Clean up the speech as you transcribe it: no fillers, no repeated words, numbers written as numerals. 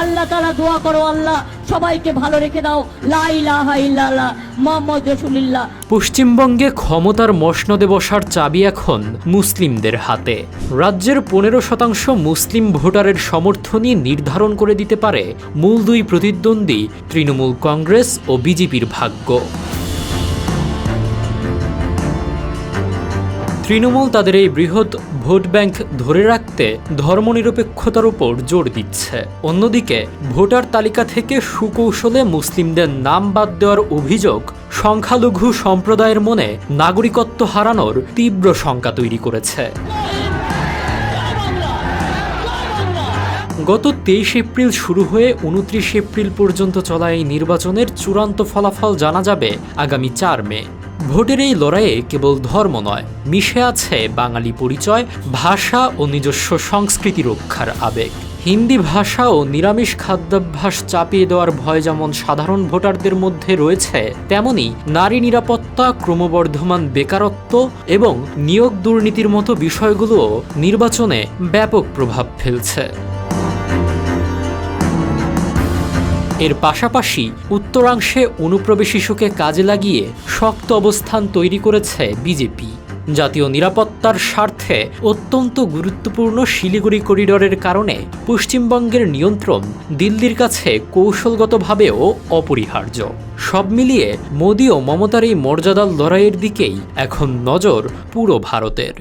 আল্লাহ তাআলা দোয়া করো, আল্লাহ সবাইকে ভালো রেখে দাও। লা ইলাহা ইল্লাল্লাহ মুহাম্মদ রাসূলুল্লাহ। পশ্চিমবঙ্গে ক্ষমতার মসনদে বসার চাবি এখন মুসলিমদের হাতে। রাজ্যের 15% মুসলিম ভোটারের সমর্থনই নির্ধারণ করে দিতে পারে মূল দুই প্রতিদ্বন্দ্বী তৃণমূল কংগ্রেস ও বিজেপির ভাগ্য। তৃণমূল তাদের এই বৃহৎ ভোট ব্যাংক ধরে রাখতে ধর্মনিরপেক্ষতার উপর জোর দিচ্ছে। অন্যদিকে ভোটার তালিকা থেকে সুকৌশলে মুসলিমদের নাম বাদ দেওয়ার অভিযোগ সংখ্যালঘু সম্প্রদায়ের মনে নাগরিকত্ব হারানোর তীব্র শঙ্কা তৈরি করেছে। গত 23 এপ্রিল শুরু হয়ে 29 এপ্রিল পর্যন্ত চলা এই নির্বাচনের চূড়ান্ত ফলাফল জানা যাবে আগামী 4 মে। ভোটের এই লড়াইয়ে কেবল ধর্ম নয়, মিশে আছে বাঙালি পরিচয়, ভাষা ও নিজস্ব সংস্কৃতি রক্ষার আবেগ। হিন্দি ভাষা ও নিরামিষ খাদ্যাভ্যাস চাপিয়ে দেওয়ার ভয় যেমন সাধারণ ভোটারদের মধ্যে রয়েছে, তেমনি নারী নিরাপত্তা, ক্রমবর্ধমান বেকারত্ব এবং নিয়োগ দুর্নীতির মতো বিষয়গুলোও নির্বাচনে ব্যাপক প্রভাব ফেলছে। এর পাশাপাশি উত্তরাংশে অনুপ্রবেশ ইস্যুকে কাজে লাগিয়ে শক্ত অবস্থান তৈরি করেছে বিজেপি। জাতীয় নিরাপত্তার স্বার্থে অত্যন্ত গুরুত্বপূর্ণ শিলিগুড়ি করিডরের কারণে পশ্চিমবঙ্গের নিয়ন্ত্রণ দিল্লির কাছে কৌশলগতভাবেও অপরিহার্য। সব মিলিয়ে মোদি ও মমতার এই মর্যাদার লড়াইয়ের দিকেই এখন নজর পুরো ভারতের।